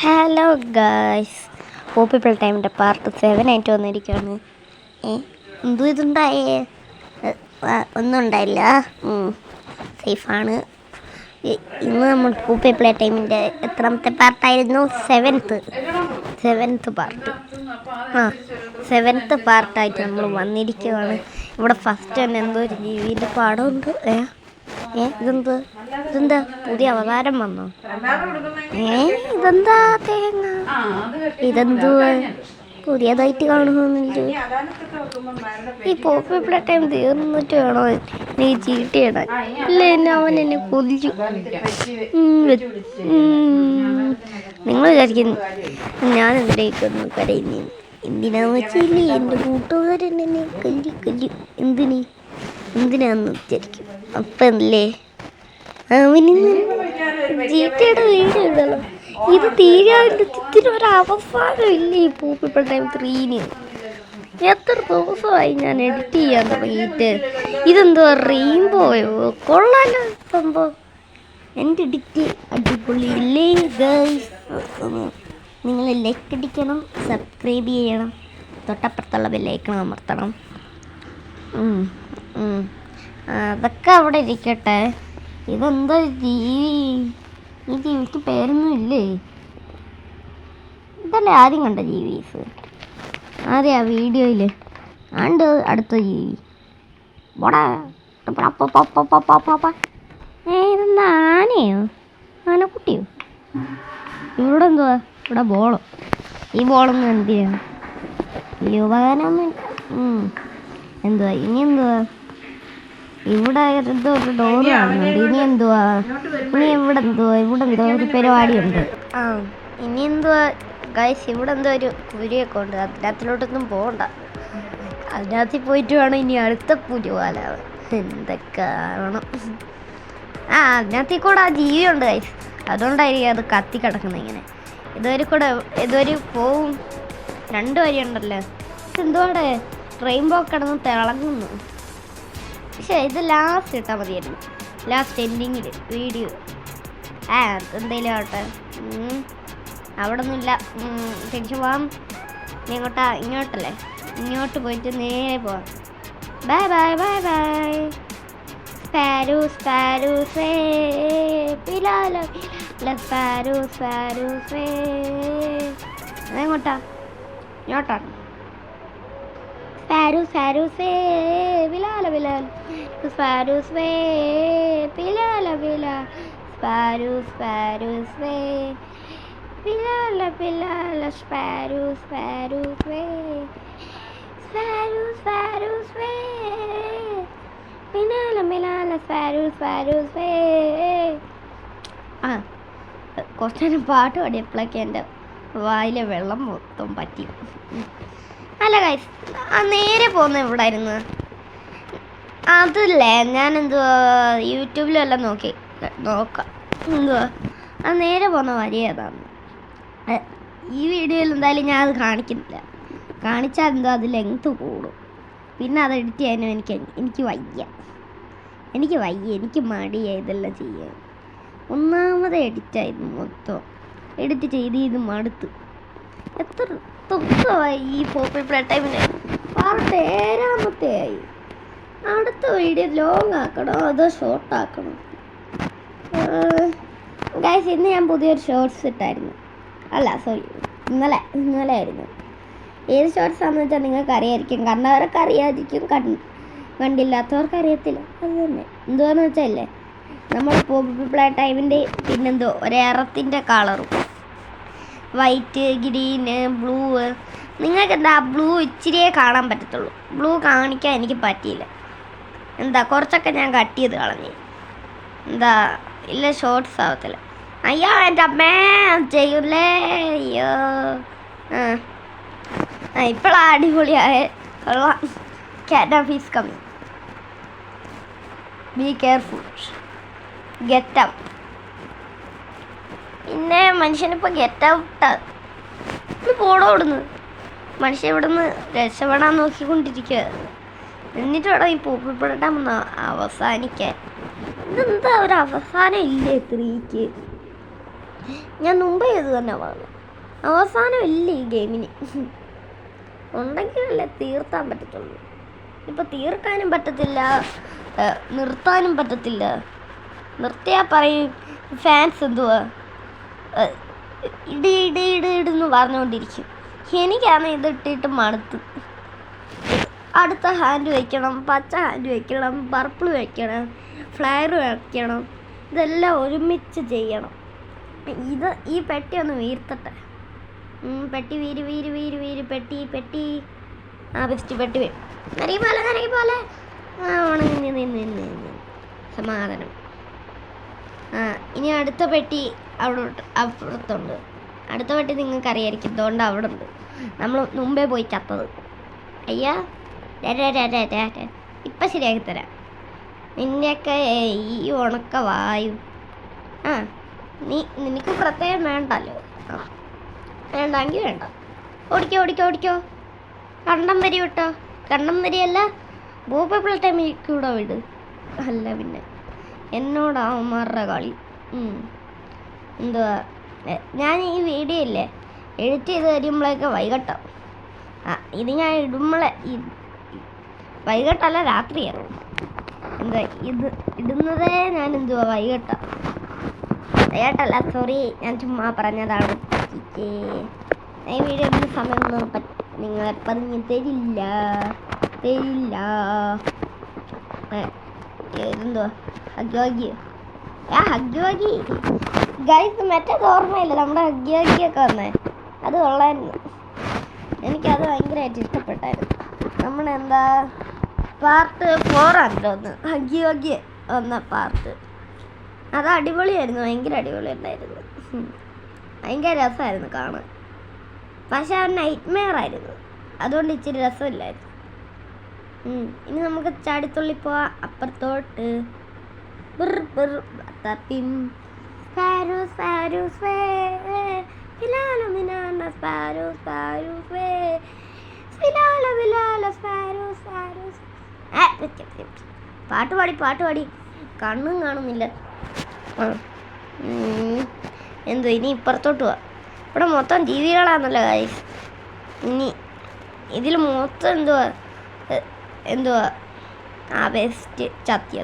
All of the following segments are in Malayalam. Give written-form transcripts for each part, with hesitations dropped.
ഹലോ ഗായ്സ്, പോപ്പിൾ ടൈമിൻ്റെ പാർട്ട് 7 ആയിട്ട് വന്നിരിക്കുകയാണ്. ഇതുണ്ടായേ? ഒന്നും ഉണ്ടായില്ല, സേഫാണ്. ഇന്ന് നമ്മൾ പോപ്പിൾ ടൈമിൻ്റെ എത്രാമത്തെ പാർട്ടായിരുന്നു? Seventh part. സെവൻത്ത് പാർട്ടായിട്ട് നമ്മൾ വന്നിരിക്കുകയാണ്. ഇവിടെ ഫസ്റ്റ് തന്നെ എന്തോ ഒരു ജീവിൻ്റെ പാടമുണ്ട്. ഇതെന്താ പുതിയ അവതാരം വന്നോ? ഇതെന്താ തേങ്ങ? ഇതെന്തുവാ പുതിയതായിട്ട് കാണുന്നില്ല? ഈ പോപ്പിൾ ടൈം തീർന്നിട്ട് വേണോ നീ ചീട്ടിയിടാൻ? ഇല്ല, അവൻ എന്നെ കൊല്ലും. നിങ്ങൾ വിചാരിക്കുന്നു ഞാൻ എന്തിനേക്കൊന്ന് കരയുന്നു? എന്തിനാന്ന് വെച്ചില്ലേ, എൻ്റെ കൂട്ടുകാരൻ എന്നെ കൊല്ലും. എന്തിനാന്ന് വിചാരിക്കും. അപ്പം അല്ലേ അവനിന്ന് ജീറ്റയുടെ വീഡിയോ ഇടല്ലോ. ഇത് തീരാണ്ട് ഇതിനൊരവസാനം ഇല്ലേ? ഈ പോപ്പിൾ ടൈം 3 എത്ര ദിവസമായി ഞാൻ എഡിറ്റ് ചെയ്യാൻ തുടങ്ങിയിട്ട്. ഇതെന്തോ റെയിൻബോയോ? കൊള്ളാലോ സംഭവം. എൻ്റെ എഡിറ്റ് അടിപൊളി ഇല്ലേ ഗൈസ്? നിങ്ങൾ ലൈക്ക് അടിക്കണം, സബ്സ്ക്രൈബ് ചെയ്യണം, തൊട്ടപ്പുറത്തുള്ള ബെല്ലൈക്കൺ അമർത്തണം. അതൊക്കെ അവിടെ ഇരിക്കട്ടെ. ഇതെന്താ ജീവി? ഈ ജീവിക്ക് പേരൊന്നും ഇല്ലേ? ഇതല്ലേ ആദ്യം കണ്ട ജീവിസ്? ആദ്യം ആ വീഡിയോയിൽ ആണ്ട് അടുത്ത ജീവി ഇതെന്താ ആനയോ? ആനക്കുട്ടിയോ? ഇവിടെ എന്തുവാ? ഇവിടെ ബോളോ? ഈ ബോളൊന്നും എന്തിനാ? ഈ ഉപകാരമൊന്നും. എന്തുവാ ഇനി? എന്തുവാ ഇവിടെ എന്തോ ഒരു ഡോറ് കാണുന്നുണ്ട്. ഇനി എന്തുവാ? ഇവിടെ എന്തോ ഒരു പരിപാടിയുണ്ട്. ഇനി എന്തുവാ ഗൈസ്? ഇവിടെ എന്തോ ഒരു പുരിയൊക്കെ ഉണ്ട്. അതിനകത്തിലോട്ടൊന്നും പോകണ്ട. അതിനകത്ത് പോയിട്ട് വേണം ഇനി അടുത്ത പുരി പോലാവാൻ. എന്തൊക്കെ ആവണം. അതിനകത്തിൽ കൂടെ ആ ജീവിയുണ്ട് ഗൈസ്. അതുകൊണ്ടായിരിക്കും അത് കത്തി കിടക്കുന്നത് ഇങ്ങനെ. ഇതുവരെ പോവും. 2 വരി ഉണ്ടല്ലോ. എന്തുവാടെ റെയിൻബോ കിടന്ന് തിളങ്ങുന്നു. പക്ഷേ ഇത് ലാസ്റ്റ് ഇട്ടാൽ മതിയായിരുന്നു. ലാസ്റ്റ് എൻഡിങ്ങിൽ വീഡിയോ. എന്തെങ്കിലും ആവട്ടെ. അവിടെ ഒന്നുമില്ല. തിരിച്ചു പോവാം. ഇങ്ങോട്ടല്ലേ? ഇങ്ങോട്ട് പോയിട്ട് നേരെ പോവാം. Bye bye bye bye. സ്പാരൂസ് പിലാലോ സ്പാരൂസ്. അതെങ്ങോട്ടാ? ഇങ്ങോട്ടാണ്. സ്പാരൂസ് പിലാല സ്പാരൂസ് പിലാല സ്പാരൂസ് പിലാല സ്പാരൂസ് പിലാല സ്പാരൂസ്. കുറച്ചു നേരം പാട്ട് പാടിയപ്പോഴൊക്കെ എൻ്റെ വായിലെ വെള്ളം മൊത്തം പറ്റി. അല്ല ഗൈസ്, നേരെ പോകുന്ന എവിടായിരുന്നു? അതല്ലേ ഞാൻ എന്തുവാ യൂട്യൂബിലെല്ലാം നോക്കാം. എന്തുവാ നേരെ പോകുന്ന വഴി ഏതാണ്? ഈ വീഡിയോയിൽ എന്തായാലും ഞാൻ അത് കാണിക്കുന്നില്ല. കാണിച്ചാൽ എന്തോ അത് ലെങ്ത് കൂടും. പിന്നെ അത് എഡിറ്റ് ചെയ്യാനും എനിക്ക് വയ്യ. എനിക്ക് മടിയായി ഇതെല്ലാം ചെയ്യാൻ. ഒന്നാമത് എഡിറ്റായിരുന്നു മൊത്തം. എഡിറ്റ് ചെയ്ത് മടുത്ത്. എത്ര ദിവസമായി ഈ പോപ്പിൾ ടൈമിന്? പാർട്ട് 7 ആയി. അടുത്ത വീഡിയോ ലോങ് ആക്കണോ അതോ ഷോർട്ട് ആക്കണോ? ഗൈസ്, ഇന്ന് ഞാൻ പുതിയൊരു ഷോർട്സ് ഇട്ടായിരുന്നു. ഇന്നലെ ആയിരുന്നു. ഏത് ഷോർട്സ് ആണെന്ന് വെച്ചാൽ നിങ്ങൾക്ക് അറിയായിരിക്കും. കണ്ടവർക്ക് അറിയാതിരിക്കും, കണ്ടില്ലാത്തവർക്ക് അറിയത്തില്ല. അത് തന്നെ. എന്തുവാന്ന് വെച്ചല്ലേ, നമ്മൾ പോപ്പിൾ ടൈമിൻ്റെ പിന്നെന്തോ ഒരേറത്തിൻ്റെ കളറും വൈറ്റ്, ഗ്രീന്, ബ്ലൂ. നിങ്ങൾക്ക് എന്താ ബ്ലൂ ഇച്ചിരിയേ കാണാൻ പറ്റത്തുള്ളൂ. ബ്ലൂ കാണിക്കാൻ എനിക്ക് പറ്റിയില്ല. കുറച്ചൊക്കെ ഞാൻ കട്ട് ചെയ്ത് കളഞ്ഞു. ഇല്ല ഷോർട്സ് ആവത്തില്ല. അയ്യോ എൻ്റെ അമ്മേ ചെയ്യൂലേ. അയ്യോ ഇപ്പോഴാണ് അടിപൊളിയായ കാറ്റഫീസ് കമ്മി. Be careful. Get out. പിന്നെ മനുഷ്യനിപ്പോൾ ഗെറ്റ് ഔട്ട് പോടോ ഇവിടുന്ന്. മനുഷ്യൻ ഇവിടുന്ന് രക്ഷപ്പെടാൻ നോക്കിക്കൊണ്ടിരിക്കുക. എന്നിട്ട് വേണം ഈ പോപ്പിൾ ടൈം അവസാനിക്കാൻ. ഇതെന്താ ഒരു അവസാനം ഇല്ലേ 3ക്ക്? ഞാൻ മുമ്പേ ഇത് തന്നെ പറഞ്ഞു. അവസാനം ഇല്ല ഈ ഗെയിമിന്. ഉണ്ടെങ്കിലല്ലേ തീർത്താൻ പറ്റത്തുള്ളൂ. ഇപ്പം തീർക്കാനും പറ്റത്തില്ല, നിർത്താനും പറ്റത്തില്ല. നിർത്തിയാൽ പറയും ഫാൻസ് എന്തുവാ ഇടുന്ന് പറഞ്ഞുകൊണ്ടിരിക്കും. എനിക്കാണ് ഇതിട്ടിട്ട് മടുത്ത്. അടുത്ത ഹാൻഡ് വയ്ക്കണം, പച്ച ഹാൻഡ് വയ്ക്കണം, പർപ്പിൾ വയ്ക്കണം, ഫ്ലയർ വയ്ക്കണം. ഇതെല്ലാം ഒരുമിച്ച് ചെയ്യണം. ഈ പെട്ടി ഒന്ന് വീർത്തട്ടെ. പെട്ടി വീര് പെട്ടി. ആ ബെസ്റ്റ് പെട്ടി വരും. നരകി പോലെ ഉണങ്ങി സമാധാനം. ഇനി അടുത്ത പെട്ടി അപ്പുറത്തുണ്ട്. അടുത്ത പെട്ടി നിങ്ങൾക്ക് അറിയായിരിക്കും. ഇതുകൊണ്ട് അവിടെ ഉണ്ട്. നമ്മൾ മുമ്പേ പോയി ചത്തത്. അയ്യാ ഇപ്പം ശരിയാക്കി തരാം. നിൻ്റെയൊക്കെ ഈ ഉണക്ക വായു. നിനക്ക് പ്രത്യേകം വേണ്ടല്ലോ. വേണ്ടെങ്കിൽ വേണ്ട. ഓടിക്കോ. കണ്ടം വരി വിട്ടോ. കണ്ടം വരിയല്ല, ബോബിൾ ടൈമിക്കൂടെ വിട്. അല്ല പിന്നെ എന്നോടാവന്മാരുടെ കളി. എന്തുവാ, ഞാൻ ഈ വീഡിയോ ഇല്ലേ എഡിറ്റ് ചെയ്ത് കഴിയുമ്പോഴേക്ക് വൈകിട്ടാവും. ഇത് ഞാൻ ഇടുമ്പോഴേ വൈകിട്ടല്ല രാത്രിയാവും. എന്താ ഇത് ഇടുന്നതേ ഞാൻ എന്തുവാ വൈകിട്ടല്ല, സോറി, ഞാൻ ചുമ്മാ പറഞ്ഞതാണ്. ഈ വീഡിയോ ഒന്നും സമയമൊന്നും നിങ്ങളെ പറഞ്ഞ് തരില്ല. എന്തുവാ ഹഗ്ഗി ഗൈസ്, മറ്റേത് ഓർമ്മയില്ല, നമ്മുടെ ഹഗ്ഗിയൊക്കെ വന്നേ. അത് കൊള്ളായിരുന്നു. എനിക്കത് ഭയങ്കരമായിട്ട് ഇഷ്ടപ്പെട്ടായിരുന്നു. നമ്മളെന്താ പാർട്ട് 4 ആണല്ലോ ഹഗ്ഗി വന്ന പാർട്ട്. അത് അടിപൊളിയായിരുന്നു, ഭയങ്കര അടിപൊളിയുണ്ടായിരുന്നു. ഭയങ്കര രസമായിരുന്നു കാണാൻ. പക്ഷെ ആ നൈറ്റ് മെയർ ആയിരുന്നു, അതുകൊണ്ട് ഇച്ചിരി രസമില്ലായിരുന്നു. ഇനി നമുക്ക് ചാടിത്തുള്ളി പോവാം അപ്പുറത്തോട്ട്. പാട്ടുപാടി കണ്ണും കാണുന്നില്ല. എന്തോ ഇനി ഇപ്പുറത്തോട്ട് പോവാം. ഇവിടെ മൊത്തം ജീവികളാണല്ലോ ഗൈസ്. ഇനി ഇതിൽ മൊത്തം എന്തുവാ ബെസ്റ്റ് ചത്തി.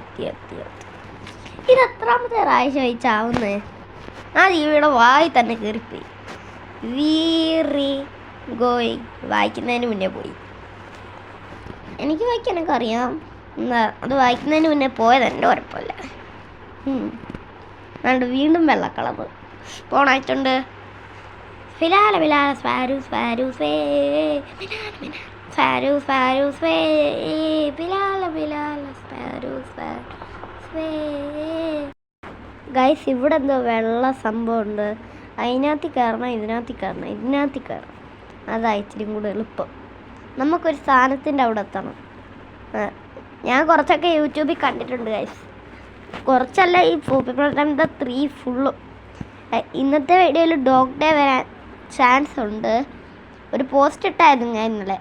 ഇത് എത്രാമത്തെ പ്രാവശ്യം ചാവുന്നേ? ആ ജീവിയുടെ വായി തന്നെ കയറിപ്പോയി. വായിക്കുന്നതിന് മുന്നേ പോയി. എനിക്ക് വായിക്കാനൊക്കെ അറിയാം. അത് വായിക്കുന്നതിന് മുന്നേ പോയത് എൻ്റെ കുഴപ്പമില്ല. അതുകൊണ്ട് വീണ്ടും വെള്ളക്കളവ് പോണായിട്ടുണ്ട്. ഗൈസ്, ഇവിടെ എന്തോ വെള്ള സംഭവം ഉണ്ട്. അതിനകത്ത് കയറണം, ഇതിനകത്ത് കയറണം. അതാ ഇച്ചിരി കൂടെ എളുപ്പം. നമുക്കൊരു സാധനത്തിൻ്റെ അവിടെ എത്തണം. ഞാൻ കുറച്ചൊക്കെ യൂട്യൂബിൽ കണ്ടിട്ടുണ്ട് ഗൈസ്. കുറച്ചല്ല, ഈ പോപ്പിക്കുലർ ടൈം 3 ഫുള്ളും. ഇന്നത്തെ വീഡിയോയിൽ ഡോഗ് ഡേ വരാൻ ചാൻസ് ഉണ്ട്. ഒരു പോസ്റ്റ് ഇട്ടായിരുന്നു ഞാൻ ഇന്നലെ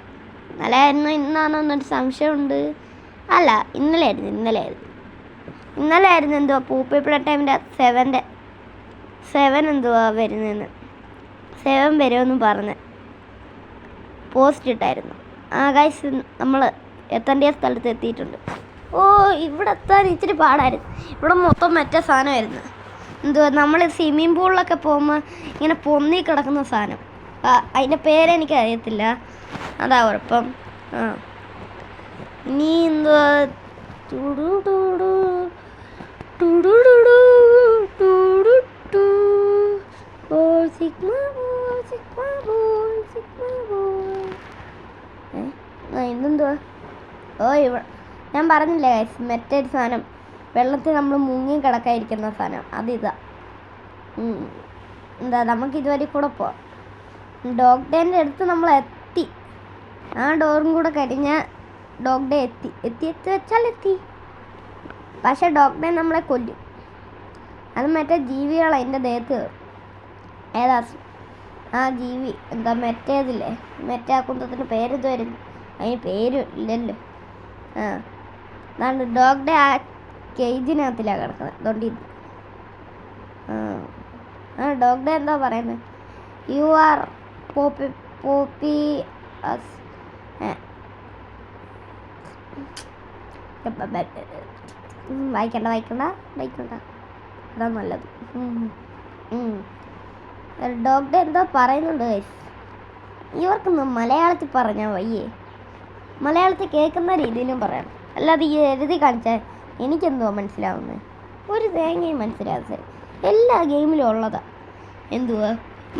ആയിരുന്നു ഇന്നാണോ എന്നൊരു സംശയമുണ്ട്. അല്ല, ഇന്നലെ ആയിരുന്നു എന്തുവാ പോപ്പിക്കുലർ ടൈമിൻ്റെ 7 എന്തുവാ വരുന്നതെന്ന് 7 വരുമെന്ന് പറഞ്ഞ് പോസ്റ്റ് ഇട്ടായിരുന്നു. ഗൈസ്, നമ്മൾ എത്തേണ്ട സ്ഥലത്ത് എത്തിയിട്ടുണ്ട്. ഇവിടെ എത്താൻ ഇച്ചിരി പാടായിരുന്നു. ഇവിടെ മൊത്തം മറ്റേ സാധനമായിരുന്നു. എന്തുവാ, നമ്മൾ സ്വിമ്മിങ് പൂളിലൊക്കെ പോകുമ്പോൾ ഇങ്ങനെ പൊന്നി കിടക്കുന്ന സാധനം. അതിൻ്റെ പേരെനിക്ക് അറിയത്തില്ല, അതാ കുഴപ്പം. ഇനി എന്തുവാ ഇതെന്തുവാ? ഇവിടെ ഞാൻ പറഞ്ഞില്ലേ ഗൈസ്, മറ്റൊരു സാധനം വെള്ളത്തിൽ നമ്മൾ മുങ്ങി കിടക്കാതിരിക്കുന്ന സാധനം അതിതാ. നമുക്കിതുവരെ കൂടെ പോവാം. ഡോഗ് ഡേൻ്റെ അടുത്ത് നമ്മൾ എത്തി. ആ ഡോറും കൂടെ കഴിഞ്ഞാൽ ഡോഗ് ഡേ എത്തി. പക്ഷെ ഡോഗ് ഡേ നമ്മളെ കൊല്ലും. അത് മറ്റേ ജീവികൾ അതിൻ്റെ ദേഹത്ത് ഏതാ ആ ജീവി മറ്റേതില്ലേ, മറ്റേ ആ കുന്തത്തിൻ്റെ പേരിത് വരും. അതിന് പേര് ഇല്ലല്ലോ. അതാണ് ഡോഗ് ഡേ ആ കേജിനകത്തിലാണ് കിടക്കുന്നത്. അതുകൊണ്ട് ഇത് ഡോഗ് ഡേ എന്താ പറയുന്നത്? യു ആർ പോപ്പി പോപ്പി വായിക്കണ്ട അതാ നല്ലത്. ഡോഗ് ഡേ എന്താ പറയുന്നുണ്ട് ഗൈസ്. ഇവർക്കൊന്ന് മലയാളത്തിൽ പറഞ്ഞാൽ വയ്യേ? മലയാളത്തിൽ കേൾക്കുന്ന രീതിയിലും പറയണം, അല്ലാതെ ഈ എഴുതി കാണിച്ചാൽ എനിക്കെന്തോ മനസ്സിലാവുന്നത്? ഒരു തേങ്ങയും മനസ്സിലാവുന്നത്. എല്ലാ ഗെയിമിലും ഉള്ളതാണ്. എന്തുവാ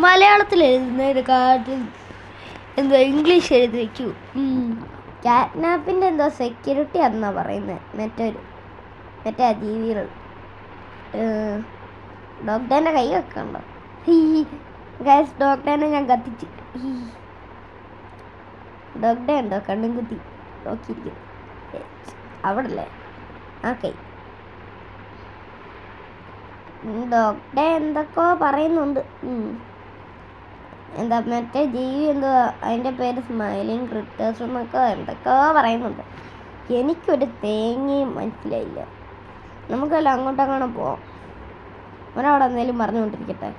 മലയാളത്തിൽ എഴുതുന്നതിനെക്കാട്ടിൽ എന്തോ ഇംഗ്ലീഷ് എഴുതി വയ്ക്കൂ. കാറ്റ്നാപ്പിൻ്റെ എന്തോ സെക്യൂരിറ്റി എന്നാ പറയുന്നത്. മറ്റേ ജീവികൾ. ഡോക്ടറിൻ്റെ കൈ വെക്കണ്ടോ? ഗൈസ്, ഡോക്ടറിനെ ഞാൻ കത്തിച്ച്. ഡോക്ടർ ഉണ്ടോ കണ്ണും കുത്തി നോക്കിയിരിക്കുന്നു അവിടല്ലേ? ആ കൈ. ഡോക്ടർ എന്തൊക്കെയോ പറയുന്നുണ്ട്. എന്താ മറ്റേ ജീവി എന്തോ അതിൻ്റെ പേര് സ്മൈലിങ് ക്രിപ്റ്റേഴ്സ് എന്നൊക്കെ എന്തൊക്കെയോ പറയുന്നുണ്ട്. എനിക്കൊരു തേങ്ങയും മനസ്സിലായില്ല. നമുക്കെല്ലാം അങ്ങോട്ടങ്ങനെ പോവാം. അവനവിടെ എന്തെങ്കിലും പറഞ്ഞുകൊണ്ടിരിക്കട്ടെ.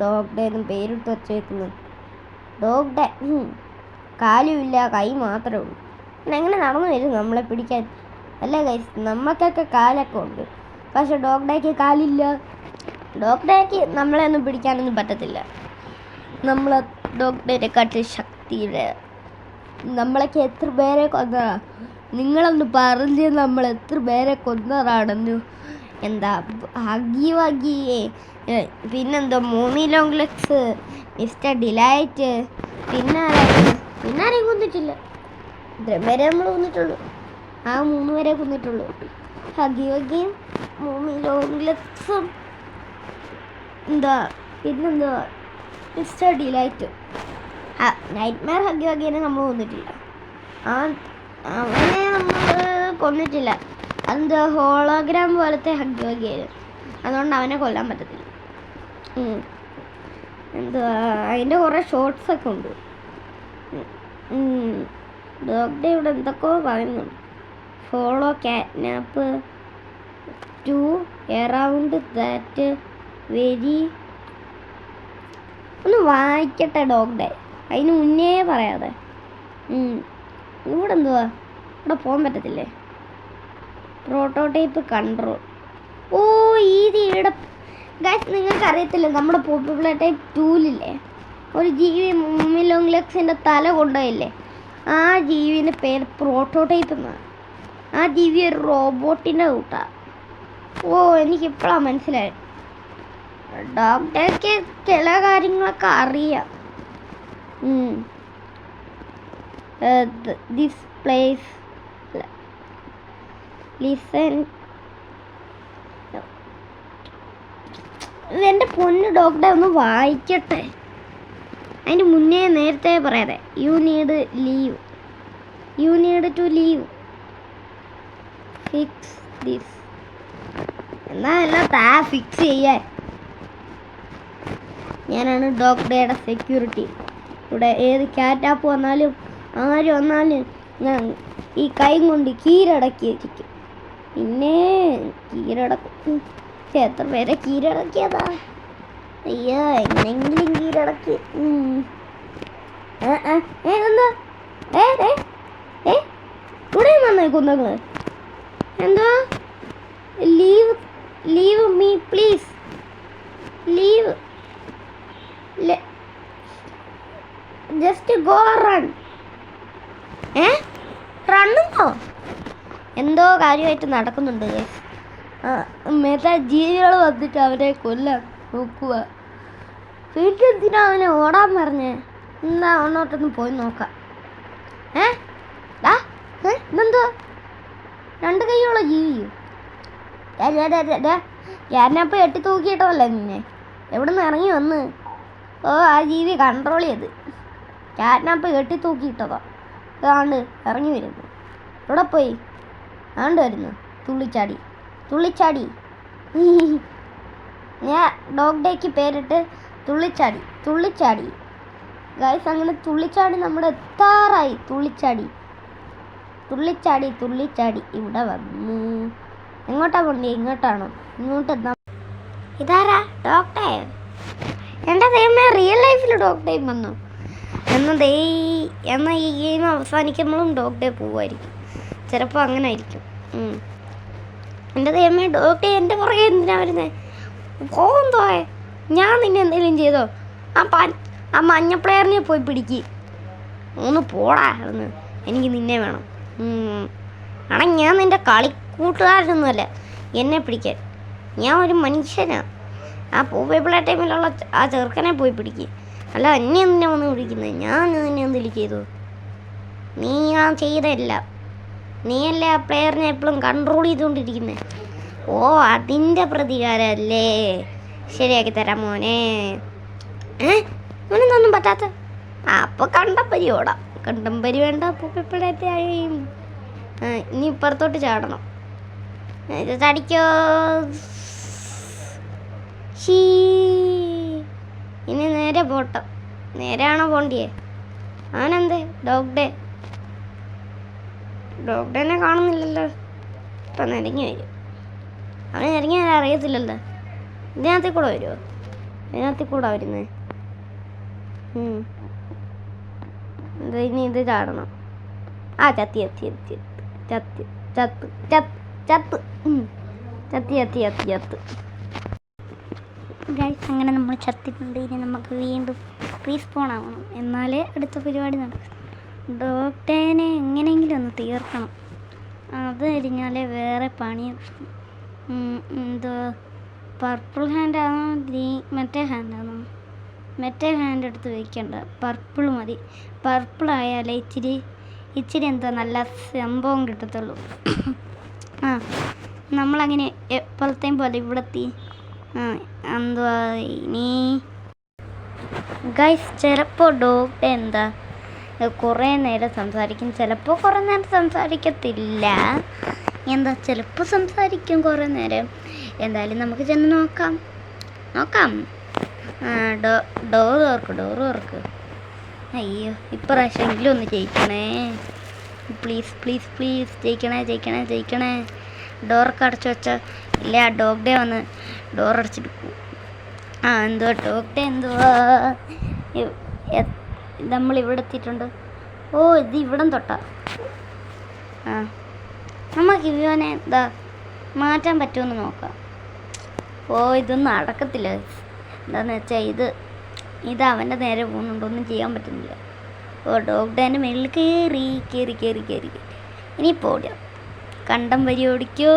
ഡോഗ്ഡേന്നും പേരിട്ട് വച്ചേക്കുന്നു. ഡോഗ്ഡേ കാലുമില്ല, കൈ മാത്രമേ ഉള്ളൂ. പിന്നെ എങ്ങനെ നടന്നു വരും നമ്മളെ പിടിക്കാൻ? അല്ലേ ഗൈസ്, നമുക്കൊക്കെ കാലൊക്കെ ഉണ്ട്, പക്ഷെ ഡോഗ്ഡേക്ക് കാലില്ല. ഡോഗ്ഡേക്ക് നമ്മളെ ഒന്നും പിടിക്കാനൊന്നും പറ്റത്തില്ല. നമ്മൾ ഡോഗ്ഡേനെക്കാട്ടിൽ ശക്തിയുടെ നമ്മളൊക്കെ എത്ര പേരെ കൊന്നതാ? നിങ്ങളൊന്ന് പറഞ്ഞ് നമ്മൾ എത്ര പേരെ കൊന്നതാണെന്ന്. എന്താ ഹഗി വഗിയെ, പിന്നെന്തോ മൂമി ലോങ് ലെഗ്സ്, മിസ്റ്റർ ഡിലൈറ്റ്, പിന്നെ ആരെയും കൊന്നിട്ടില്ല. ഇത്രയും പേരെ നമ്മൾ കൊന്നിട്ടുള്ളൂ. ആ 3 പേരെ കൊന്നിട്ടുള്ളൂ. ഹഗി വഗിയും മൂമി ലോങ് ലെഗ്സും പിന്നെന്താ മിസ്റ്റർ ഡിലൈറ്റ്. നൈറ്റ്മെയർ ഹഗി വഗീനെ നമ്മൾ കൊന്നിട്ടില്ല. അവനെ നമ്മൾ കൊന്നിട്ടില്ല. എന്താ ഹോളോഗ്രാം പോലത്തെ ഹഗി വഗിയാണ്, അതുകൊണ്ട് അവനെ കൊല്ലാൻ പറ്റത്തില്ല. എന്തുവാ അതിൻ്റെ കുറേ ഷോർട്സൊക്കെ ഉണ്ട്. ഡോഗ്ഡേ ഇവിടെ എന്തൊക്കെയോ പറയുന്നുണ്ട്. Follow catnap to around that very. ഒന്ന് വായിക്കട്ടെ ഡോഗ്ഡേ, അതിന് മുന്നേ പറയാതെ. ഇവിടെ എന്തുവാ? ഇവിടെ പോകാൻ പറ്റത്തില്ലേ? Prototype control. ഓ ഇവിടെ ഗൈസ്, നിങ്ങൾക്ക് അറിയത്തില്ല, നമ്മുടെ പോപ്പുലർ ടൈപ്പ് 2-ലില്ലേ ഒരു ജീവി മൂമി ലോങ് ലെഗ്സിൻ്റെ തല കൊണ്ടുപോയില്ലേ? ആ ജീവിൻ്റെ പേര് പ്രോട്ടോടൈപ്പ് എന്നാണ്. ആ ജീവി ഒരു റോബോട്ടിൻ്റെ കൂട്ടാണ്. ഓ എനിക്കിപ്പോഴാണ് മനസ്സിലായത്. ഡോക്ടർക്ക് ചില കാര്യങ്ങളൊക്കെ അറിയാം. This place listen. എൻ്റെ പൊന്ന് ഡോക്ടറെ ഒന്ന് വായിക്കട്ടെ. അതിന് മുന്നേ നേരത്തെ പറയാതെ. You need to leave fix this. എന്നാ ഫിക്സ് ചെയ്യാൻ. ഞാനാണ് ഡോക്ടറുടെ സെക്യൂരിറ്റി. ഇവിടെ ഏത് കാറ്റാപ്പ് വന്നാലും ആര് വന്നാലും ഞാൻ ഈ കൈ കൊണ്ട് കീഴടക്കി വെച്ചിരിക്കും. പിന്നെ കീഴടക്കും. എത്ര പേരെ കീഴടക്കിയതാ? അയ്യോ, എങ്ങനെങ്കിലും കീഴടക്കി. ഇവിടെ വന്നേ കൊന്നങ്ങള്. എന്താ? Leave me please. Leave. Just go run. റണ്ണോ? എന്തോ കാര്യമായിട്ട് നടക്കുന്നുണ്ട്. മേത്ത ജീവികൾ വന്നിട്ട് അവരെ കൊല്ലാൻ നോക്കുക. വീട്ടിലെന്തിനാ അവനെ ഓടാൻ പറഞ്ഞേ? എന്താ അങ്ങോട്ടൊന്ന് പോയി നോക്കാം. ഇതെന്തോ 2 കൈയുള്ള ജീവിയോ? ഞാനപ്പോൾ എട്ടി തൂക്കിയിട്ടതല്ലേ നിന്നെ? എവിടെ നിന്ന് ഇറങ്ങി വന്ന്? ഓ, ആ ജീവി കൺട്രോൾ ചെയ്ത് ക്യാറ്റ്നാപ്പ് കെട്ടി തൂക്കിയിട്ടതാ. ആണ്ട് ഇറങ്ങി വരുന്നു. ഇവിടെ പോയി ആണ്ട് വരുന്നു. തുള്ളിച്ചാടി. ഞാൻ ഡോഗ്ഡേക്ക് പേരിട്ട് തുള്ളിച്ചാടി. ഗൈസ്, അങ്ങനെ തുള്ളിച്ചാടി നമ്മുടെ എത്താറായി. തുള്ളിച്ചാടി ഇവിടെ വന്ന്. എങ്ങോട്ടാ പോണ്ടേ? ഇങ്ങോട്ടാണോ? ഇങ്ങോട്ട് ഇതാരാ ഡോക്ടറെ? എൻ്റെ ദൈവമേ, റിയൽ ലൈഫിൽ ഡോക്ടറെ വന്നു. എന്നാൽ ഈ ഗെയിം അവസാനിക്കുമ്പോഴും ഡോക്ടറെ പോവുമായിരിക്കും. ചിലപ്പോൾ അങ്ങനെ ആയിരിക്കും. എൻ്റെ ദൈവമേ, ഡോക്ടറെ എൻ്റെ പുറകെ എന്തിനാ വരുന്നത്? പോകന്തോയെ, ഞാൻ നിന്നെ എന്തെങ്കിലും ചെയ്തോ? ആ മഞ്ഞ പ്ലെയറിനെ പോയി പിടിക്ക്. ഒന്ന് പോടാ എന്ന്. എനിക്ക് നിന്നെ വേണം. ആണെ ഞാൻ നിൻ്റെ കളിക്കൂട്ടുകാരനൊന്നുമല്ല എന്നെ പിടിക്കാൻ. ഞാൻ ഒരു മനുഷ്യനാണ്. ആ പൂപ്പേപ്പിള ടൈമിലുള്ള ആ ചെറുക്കനെ പോയി പിടിക്കുക. അല്ല എന്നെ നിന്നെ വന്ന് പിടിക്കുന്നത്. ഞാൻ നിന്നെ എന്തെങ്കിലും ചെയ്തു? നീ ഞാൻ ചെയ്തല്ല. നീയല്ലേ ആ പ്ലെയറിനെ എപ്പോഴും കൺട്രോൾ ചെയ്തുകൊണ്ടിരിക്കുന്നത്. ഓ, അതിൻ്റെ പ്രതികാരമല്ലേ? ശരിയാക്കി തരാം മോനെ. മോനെന്തൊന്നും പറ്റാത്ത? അപ്പോൾ കണ്ടംപരി ഓടാം. കണ്ടംപരി വേണ്ട, പൂപ്പേപ്പിളത്തെ ഇനി ഇപ്പുറത്തോട്ട് ചാടണം. ഇത് ചടിക്കോ. ഇനി നേരെ പോട്ടെ. നേരെയാണോ പോണ്ടിയേ? അവനെന്തേ ഡോഗ്ഡേനെ കാണുന്നില്ലല്ലോ. ഇപ്പം നിരങ്ങി വരും. അവന് നിരങ്ങി വരാൻ അറിയത്തില്ലല്ലോ. ഇതിനകത്തിൽ കൂടെ വരുമോ? ഇതിനകത്തിൽ കൂടെ വരുന്നേ. ഇനി ഇത് ചാടണം. ആ ചത്തി ചത്തി ചത്തി ചത്തി ചത്ത് ചത്ത് ചത്ത് ചത്തി ചത്തി ചത്തി ചത്ത്. ഗൈസ്, അങ്ങനെ നമ്മൾ ചത്തിട്ടുണ്ട്. ഇനി നമുക്ക് വീണ്ടും റീസ്പോൺ ആവണം. എന്നാലേ അടുത്ത പരിപാടി നടക്കും. ഡോക്ടേനെ എങ്ങനെയെങ്കിലും ഒന്ന് തീർക്കണം. അത് കഴിഞ്ഞാലേ വേറെ പണി. എന്തോ പർപ്പിൾ ഹാൻഡാണോ മറ്റേ ഹാൻഡാണോ? മറ്റേ ഹാൻഡ് എടുത്ത് വയ്ക്കണ്ട, പർപ്പിൾ മതി. പർപ്പിളായാലേ ഇച്ചിരി എന്തോ നല്ല സംഭവം കിട്ടത്തുള്ളൂ. നമ്മളങ്ങനെ എപ്പോഴത്തെയും പോലെ ഇവിടെത്തി. എന്തുവാ ഇനി ഗൈസ്? ചിലപ്പോൾ ഡോക്ടർ എന്താ കുറേ നേരം സംസാരിക്കും, ചിലപ്പോൾ കുറേ നേരം സംസാരിക്കത്തില്ല. ചിലപ്പോൾ സംസാരിക്കും കുറേ നേരം. എന്തായാലും നമുക്ക് ചെന്ന് നോക്കാം. ഡോറ് തുറക്ക്. അയ്യോ, ഇപ്രാവശ്യമെങ്കിലും ഒന്ന് ജയിക്കണേ. പ്ലീസ് ജയിക്കണേ. ഡോറൊക്കെ അടച്ചു വെച്ചാൽ ഇല്ല, ഡോഗ്ഡേ വന്ന് ഡോറടച്ചിട്ട് പോകും. എന്തുവാ ഡോഗ്ഡേ? നമ്മളിവിടെ എത്തിയിട്ടുണ്ട്. ഓ, ഇത് ഇവിടം തൊട്ടാ. നമുക്ക് ഇവനെ മാറ്റാൻ പറ്റുമെന്ന് നോക്കാം. ഓ, ഇതൊന്നും നടക്കത്തില്ല. എന്താണെന്ന് വെച്ചാൽ ഇത് അവൻ്റെ നേരെ പോകുന്നുണ്ട്. ഒന്നും ചെയ്യാൻ പറ്റുന്നില്ല. ഓ, ഡോഗ്ഡേൻ്റെ മേളിൽ കയറി. ഇനി പോടാം. കണ്ടം വരി ഓടിക്കോ.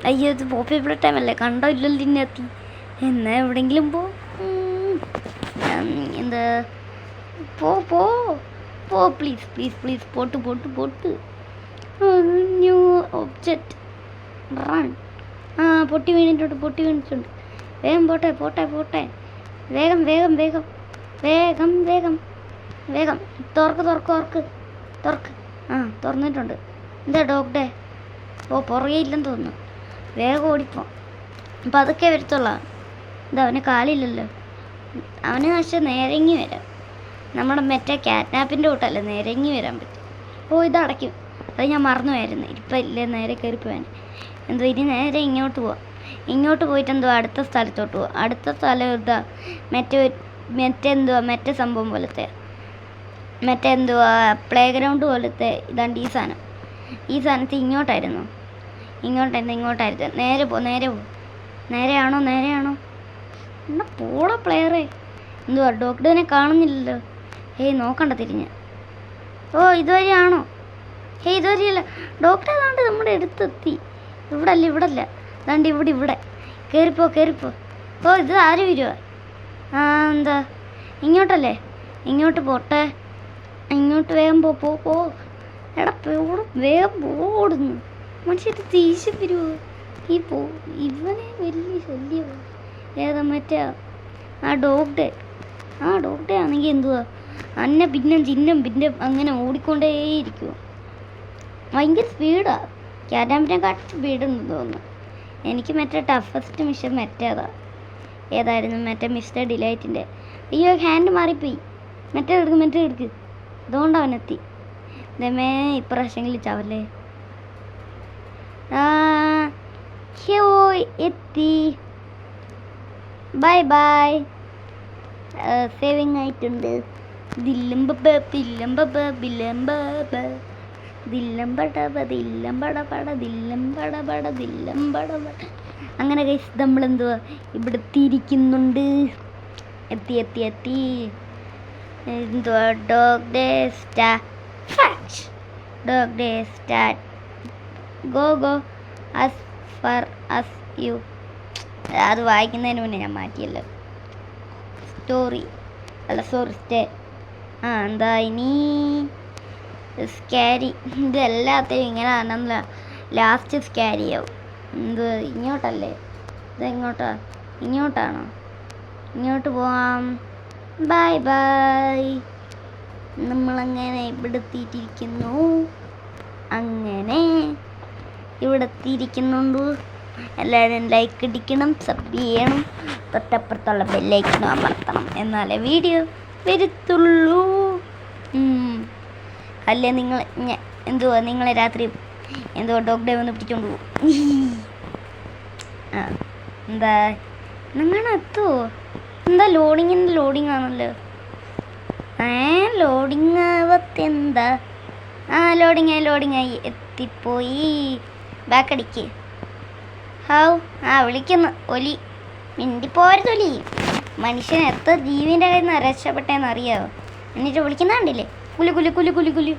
അയ്യോ, ഇത് പോപ്പുലർ ടൈമല്ലേ, കണ്ടം ഇല്ലല്ലോ ഇതിനകത്ത്. എന്നാ എവിടെയെങ്കിലും പോ please pot. New object run. പൊട്ടി വീണിട്ടുണ്ട്. വേഗം പോട്ടെ. വേഗം തുറക്ക്. തുറന്നിട്ടുണ്ട്. എന്താ ഡോഗ്ഡേ? ഓ, പുറകെ ഇല്ലെന്ന് തോന്നുന്നു. വേഗം ഓടിപ്പോ. അപ്പം അതൊക്കെ വരത്തുള്ള. അവന് കാലില്ലല്ലോ. അവന് പക്ഷേ നേരങ്ങി വരാം. നമ്മുടെ മറ്റേ ക്യാറ്റ്നാപ്പിൻ്റെ കൂട്ടല്ലേ നേരങ്ങി വരാൻ പറ്റും. ഓ, ഇതടയ്ക്കും. അത് ഞാൻ മറന്നു പോയായിരുന്നു. ഇപ്പം ഇല്ലേ, നേരെ കയറിപ്പോവാൻ. ഇനി നേരെ ഇങ്ങോട്ട് പോവാം. ഇങ്ങോട്ട് പോയിട്ട് അടുത്ത സ്ഥലത്തോട്ട് പോവാം. അടുത്ത സ്ഥലം മറ്റേ സംഭവം പോലത്തെ പ്ലേ ഗ്രൗണ്ട് പോലത്തെ ഇതാണ്ട് ഈ സാധനത്ത് ഇങ്ങോട്ടായിരുന്നു. നേരെ പോ. നേരെയാണോ? എന്നാ പോള പ്ലെയറെ. ഡോക്ടറിനെ കാണുന്നില്ലല്ലോ. നോക്കണ്ട തിരിഞ്ഞ്. ഓ, ഇതുവരെയാണോ? ഇതുവരെയല്ല. ഡോക്ടറെ ഏതാണ്ട് നമ്മുടെ അടുത്തെത്തി. ഇവിടല്ല. അതാണ്ട് ഇവിടെ. കയറിപ്പോ. ഓ, ഇത് ആര് വരുവാ? ഇങ്ങോട്ടല്ലേ? ഇങ്ങോട്ട് പോട്ടെ. ഇങ്ങോട്ട് വേഗം പോ. എടാ, വേഗം പോടുന്നു. മനുഷ്യർ ദേഷ്യം വരുമോ? ഇവനെ വലിയ ശല്യമോ? ഏതാ മറ്റേ ഡോഗ്ഡേ ആണെങ്കിൽ എന്തുവാ അന്നെ പിന്നെ അങ്ങനെ ഓടിക്കൊണ്ടേയിരിക്കുമോ? ഭയങ്കര സ്പീഡാണ്. ക്യാറ്റാമ്പിനെക്കാട്ടും സ്പീഡുണ്ടെന്ന് തോന്നുന്നു. എനിക്ക് മറ്റേ ടഫസ്റ്റ് മിഷൻ ഏതായിരുന്നു? മറ്റേ മിസ്റ്റർ ഡിലൈറ്റിൻ്റെ. അയ്യോ, ഹാൻഡ് മാറിപ്പോയി. മറ്റേ എടുക്ക്. അതുകൊണ്ട് അവനെത്തി. ഇതമേ, ഇപ്രാവശ്യങ്ങളിൽ ചാവല്ലേ. എത്തി. Bye bye. സേവിങ് ആയിട്ടുണ്ട്. ദില്ലംബബ പില്ലംബബ ബില്ലംബബ ദില്ലംബടബ ദില്ലംബടപട ദില്ലംബടപട ദില്ലംബടപട. അങ്ങനെ ഗൈസ് നമ്മളെന്തുവാ ഇവിടെ എത്തിയിരിക്കുന്നുണ്ട്. എത്തി എന്തുവാ dog day start go as far as you. അത് വായിക്കുന്നതിന് മുന്നേ ഞാൻ മാറ്റിയല്ലോ. Story stay. എന്താ ഇനി സ്കാരി. ഇത് എല്ലാத்தைയും ഇങ്ങനെ ആണെന്നില്ല, ലാസ്റ്റ് സ്കാരി ആവും. എന്ത് ഇങ്ങോട്ടല്ലേ? ഇതെങ്ങോട്ടാ? ഇങ്ങോട്ടാണോ? ഇങ്ങോട്ട് പോവാം. Bye by. നമ്മളങ്ങനെ ഇവിടെ എത്തിയിട്ടിരിക്കുന്നു. എല്ലാവരും ലൈക്ക് അടിക്കണം, സബ് ചെയ്യണം, തൊട്ടപ്പുറത്തുള്ള ബെല്ലൈക്കനും അമർത്തണം. എന്നാലേ വീഡിയോ വരത്തുള്ളൂ. അല്ലേ നിങ്ങളെ രാത്രി ഡോഗ് ഡേ വന്ന് പിടിച്ചോണ്ട് പോകും. എന്താ നിങ്ങളെ എത്തുമോ? എന്താ ലോഡിങ് ആണല്ലോ. ലോഡിങ് ആവത്തെന്താ? ലോഡിങ് ആയി എത്തിപ്പോയി. ബാക്കടിക്ക്. വിളിക്കുന്നു ഒലി. മിണ്ടിപ്പോരുതൊലി. മനുഷ്യൻ എത്ര ജീവിൻ്റെ കയ്യിൽ നിന്ന് രക്ഷപ്പെട്ടെന്ന് അറിയാമോ? എന്നിട്ട് വിളിക്കുന്ന കണ്ടില്ലേ? കുലു.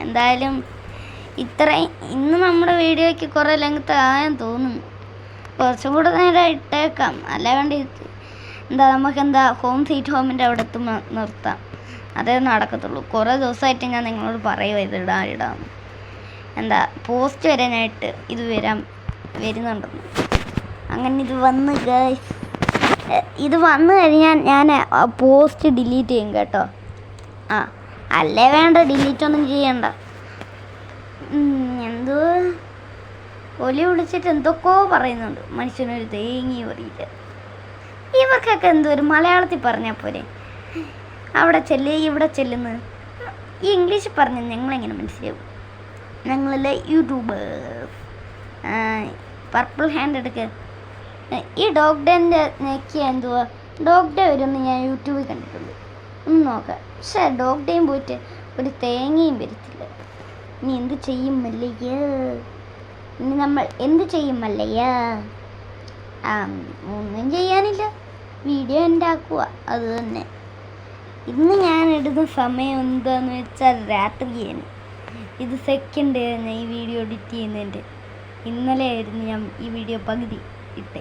എന്തായാലും ഇന്ന് നമ്മുടെ വീഡിയോയ്ക്ക് കുറേ ലെങ്ത് ആയെന്ന് തോന്നുന്നു. കുറച്ചും കൂടെ നേരം ഇട്ടേക്കാം. അല്ല വേണ്ട നമുക്കെന്താ ഹോം സ്വീറ്റ് ഹോമിൻ്റെ അവിടെ എത്തുമ്പോൾ നിർത്താം. അതേ നടക്കത്തുള്ളൂ. കുറേ ദിവസമായിട്ട് ഞാൻ നിങ്ങളോട് പറയുമോ ഇത് ഇടാം. പോസ്റ്റ് വരാനായിട്ട് ഇത് വരുന്നുണ്ടെന്ന്. അങ്ങനെ ഇത് വന്നു കഴിഞ്ഞാൽ ഞാൻ പോസ്റ്റ് ഡിലീറ്റ് ചെയ്യും കേട്ടോ. അല്ലേ വേണ്ട, ഡിലീറ്റ് ഒന്നും ചെയ്യണ്ട. എന്തോ ഒലി വിളിച്ചിട്ട് എന്തൊക്കെയോ പറയുന്നുണ്ട്. മനുഷ്യനൊരു തേങ്ങി പറയില്ല. ഇവർക്കൊക്കെ എന്തോ ഒരു മലയാളത്തിൽ പറഞ്ഞാൽ പോരെ. അവിടെ ഇവിടെ ചെല്ലുന്നു. ഈ ഇംഗ്ലീഷ് പറഞ്ഞ് ഞങ്ങളെങ്ങനെ മനസ്സിലാവും? ഞങ്ങളല്ലേ യൂട്യൂബേഴ്സ്. പർപ്പിൾ ഹാൻഡ് എടുക്കുക. ഈ ഡോഗ് ഡേൻ്റെ നെക്കിയ എന്തുവാ? ഡോഗ് ഡേ വരുമെന്ന് ഞാൻ യൂട്യൂബിൽ കണ്ടിട്ടുണ്ട്. ഒന്ന് നോക്കാം. പക്ഷേ ഡോഗ് ഡേയും പോയിട്ട് ഒരു തേങ്ങയും വരത്തില്ല. ഇനി എന്ത് ചെയ്യും മല്ലയ്യ? നമ്മൾ എന്ത് ചെയ്യും മല്ലയ്യ? ഒന്നും ചെയ്യാനില്ല, വീഡിയോ ഉണ്ടാക്കുക. അത് തന്നെ. ഇന്ന് ഞാൻ ഇടുന്ന സമയം എന്താന്ന് വെച്ചാൽ രാത്രിയാണ്. ഇത് സെക്കൻഡ് ഞാൻ ഈ വീഡിയോ എഡിറ്റ് ചെയ്യുന്നതിൻ്റെ. ഇന്നലെ ആയിരുന്നു ഞാൻ ഈ വീഡിയോ പകുതി ഇട്ടേ.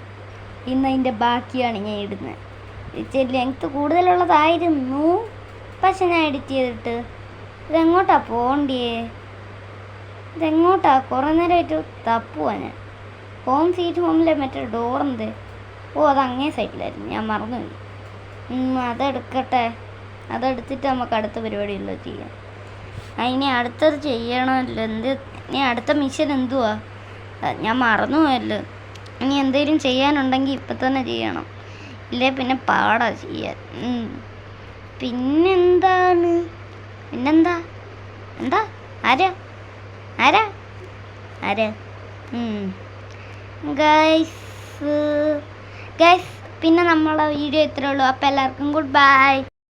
ഇന്ന് അതിൻ്റെ ബാക്കിയാണ് ഞാൻ ഇടുന്നത്. ഇച്ചിരി ലെങ്ത്ത് കൂടുതലുള്ളതായിരുന്നു, പക്ഷെ ഞാൻ എഡിറ്റ് ചെയ്തിട്ട്. ഇതെങ്ങോട്ടാ പോകണ്ടിയേ? കുറേ നേരമായിട്ട് തപ്പുവാ ഞാൻ. ഹോം സ്വീറ്റ് ഹോമിലെ മറ്റേ ഡോറെന്ത്? അത് അങ്ങേ സൈഡിലായിരുന്നു, ഞാൻ മറന്നുപോയി. അതെടുത്തിട്ട് നമുക്ക് അടുത്ത പരിപാടിയുള്ളത് ചെയ്യാം. ഇനി അടുത്തത് ചെയ്യണമല്ലോ. ഇനി അടുത്ത മിഷൻ എന്തുവാ? ഞാൻ മറന്നുപോയല്ലോ. ഇനി എന്തെങ്കിലും ചെയ്യാനുണ്ടെങ്കിൽ ഇപ്പം തന്നെ ചെയ്യണം, ഇല്ലേ പിന്നെ പാടാ ചെയ്യാൻ. പിന്നെന്താ ആരാ ഗൈസ് പിന്നെ നമ്മളെ വീഡിയോ ഇത്രേ ഉള്ളൂ. അപ്പോൾ എല്ലാവർക്കും ഗുഡ് ബൈ.